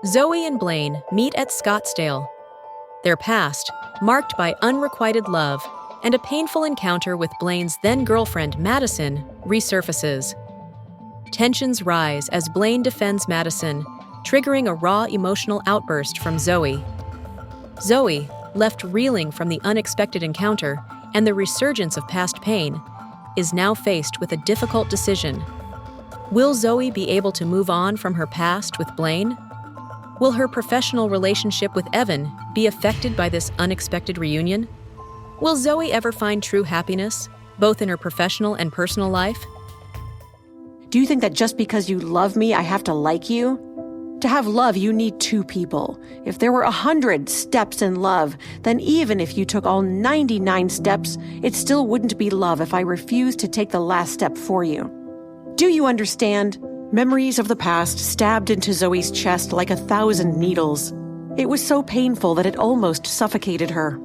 Zoe and Blaine meet at Scottsdale. Their past, marked by unrequited love and a painful encounter with Blaine's then-girlfriend Madison, resurfaces. Tensions rise as Blaine defends Madison, triggering a raw emotional outburst from Zoe. Zoe, left reeling from the unexpected encounter and the resurgence of past pain, is now faced with a difficult decision. Will Zoe be able to move on from her past with Blaine? Will her professional relationship with Evan be affected by this unexpected reunion? Will Zoe ever find true happiness, both in her professional and personal life? Do you think that just because you love me, I have to like you? To have love, you need two people. If there were 100 steps in love, then even if you took all 99 steps, it still wouldn't be love if I refused to take the last step for you. Do you understand? Memories of the past stabbed into Zoe's chest like 1,000 needles. It was so painful that it almost suffocated her.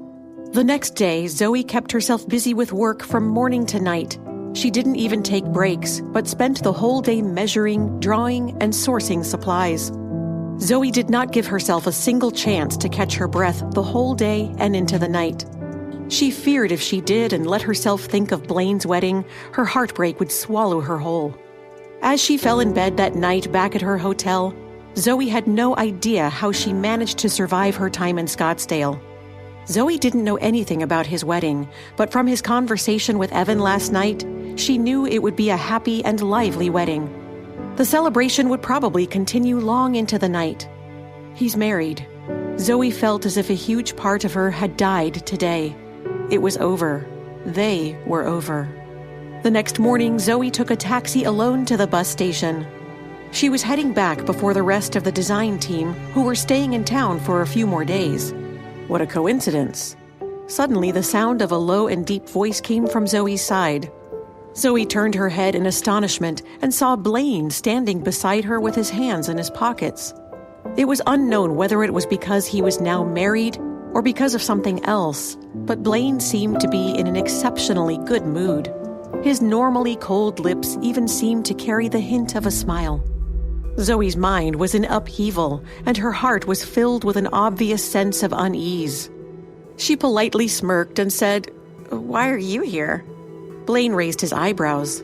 The next day, Zoe kept herself busy with work from morning to night. She didn't even take breaks, but spent the whole day measuring, drawing, and sourcing supplies. Zoe did not give herself a single chance to catch her breath the whole day and into the night. She feared if she did and let herself think of Blaine's wedding, her heartbreak would swallow her whole. As she fell in bed that night back at her hotel, Zoe had no idea how she managed to survive her time in Scottsdale. Zoe didn't know anything about his wedding, but from his conversation with Evan last night, she knew it would be a happy and lively wedding. The celebration would probably continue long into the night. He's married. Zoe felt as if a huge part of her had died today. It was over. They were over. The next morning, Zoe took a taxi alone to the bus station. She was heading back before the rest of the design team, who were staying in town for a few more days. What a coincidence. Suddenly, the sound of a low and deep voice came from Zoe's side. Zoe turned her head in astonishment and saw Blaine standing beside her with his hands in his pockets. It was unknown whether it was because he was now married or because of something else, but Blaine seemed to be in an exceptionally good mood. His normally cold lips even seemed to carry the hint of a smile. Zoe's mind was in upheaval, and her heart was filled with an obvious sense of unease. She politely smirked and said, "Why are you here?" Blaine raised his eyebrows.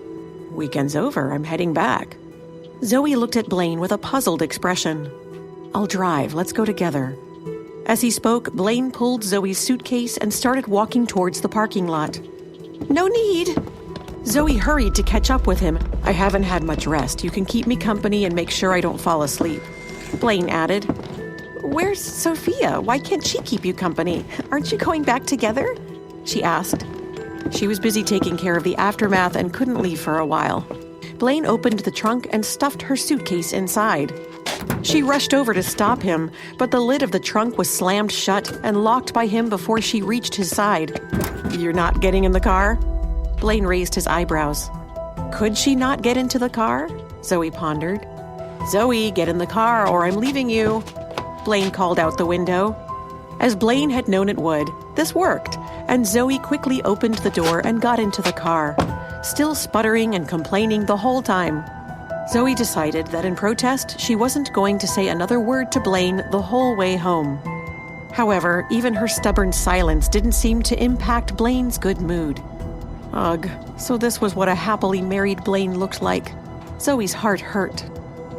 "Weekend's over. I'm heading back." Zoe looked at Blaine with a puzzled expression. "I'll drive. Let's go together." As he spoke, Blaine pulled Zoe's suitcase and started walking towards the parking lot. "No need." Zoe hurried to catch up with him. "I haven't had much rest. You can keep me company and make sure I don't fall asleep." Blaine added, "Where's Sophia? Why can't she keep you company? Aren't you going back together?" she asked. She was busy taking care of the aftermath and couldn't leave for a while. Blaine opened the trunk and stuffed her suitcase inside. She rushed over to stop him, but the lid of the trunk was slammed shut and locked by him before she reached his side. "You're not getting in the car?" Blaine raised his eyebrows. Could she not get into the car? Zoe pondered. "Zoe, get in the car or I'm leaving you," Blaine called out the window. As Blaine had known it would, this worked, and Zoe quickly opened the door and got into the car, still sputtering and complaining the whole time. Zoe decided that in protest, she wasn't going to say another word to Blaine the whole way home. However, even her stubborn silence didn't seem to impact Blaine's good mood. Ugh, so this was what a happily married Blaine looked like. Zoe's heart hurt.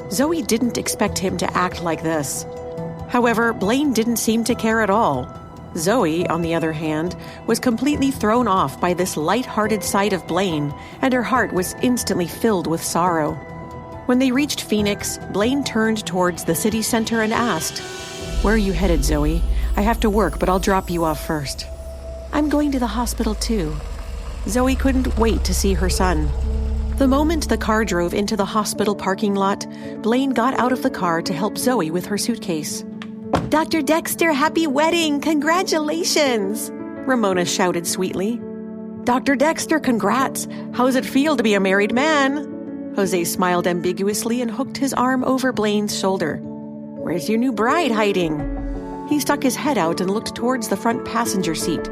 Zoe didn't expect him to act like this. However, Blaine didn't seem to care at all. Zoe, on the other hand, was completely thrown off by this light-hearted side of Blaine, and her heart was instantly filled with sorrow. When they reached Phoenix, Blaine turned towards the city center and asked, "Where are you headed, Zoe? I have to work, but I'll drop you off first." "I'm going to the hospital, too." Zoe couldn't wait to see her son. The moment the car drove into the hospital parking lot, Blaine got out of the car to help Zoe with her suitcase. "Dr. Dexter, happy wedding! Congratulations!" Ramona shouted sweetly. "Dr. Dexter, congrats! How's it feel to be a married man?" Jose smiled ambiguously and hooked his arm over Blaine's shoulder. "Where's your new bride hiding?" He stuck his head out and looked towards the front passenger seat.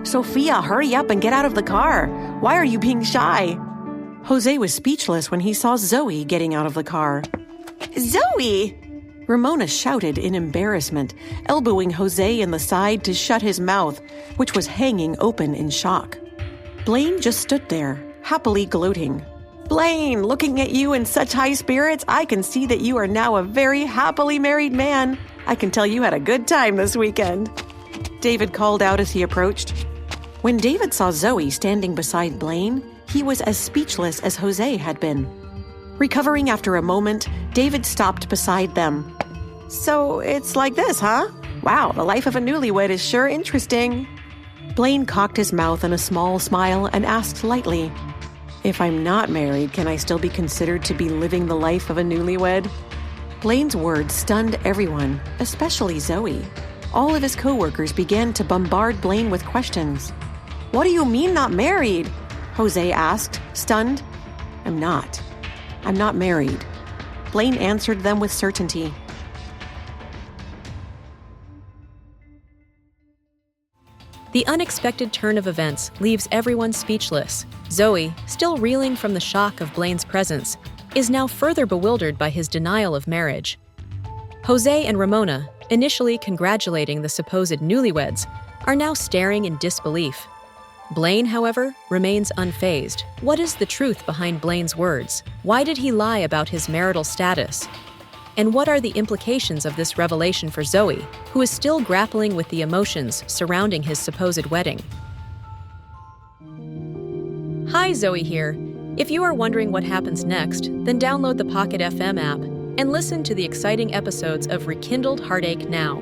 "Sophia, hurry up and get out of the car! Why are you being shy?" Jose was speechless when he saw Zoe getting out of the car. "Zoe!" Ramona shouted in embarrassment, elbowing Jose in the side to shut his mouth, which was hanging open in shock. Blaine just stood there, happily gloating. Blaine, looking at you in such high spirits, I can see that you are now a very happily married man. I can tell you had a good time this weekend. David called out as he approached. When David saw Zoe standing beside Blaine, he was as speechless as Jose had been. Recovering after a moment, David stopped beside them. So it's like this, huh? Wow, the life of a newlywed is sure interesting. Blaine cocked his mouth in a small smile and asked lightly, If I'm not married, can I still be considered to be living the life of a newlywed? Blaine's words stunned everyone, especially Zoe. All of his coworkers began to bombard Blaine with questions. What do you mean not married? Jose asked, stunned. I'm not married. Blaine answered them with certainty. The unexpected turn of events leaves everyone speechless. Zoe, still reeling from the shock of Blaine's presence, is now further bewildered by his denial of marriage. Jose and Ramona, initially congratulating the supposed newlyweds, are now staring in disbelief. Blaine, however, remains unfazed. What is the truth behind Blaine's words? Why did he lie about his marital status? And what are the implications of this revelation for Zoe, who is still grappling with the emotions surrounding his supposed wedding? Hi, Zoe here. If you are wondering what happens next, then download the Pocket FM app and listen to the exciting episodes of Rekindled Heartache now.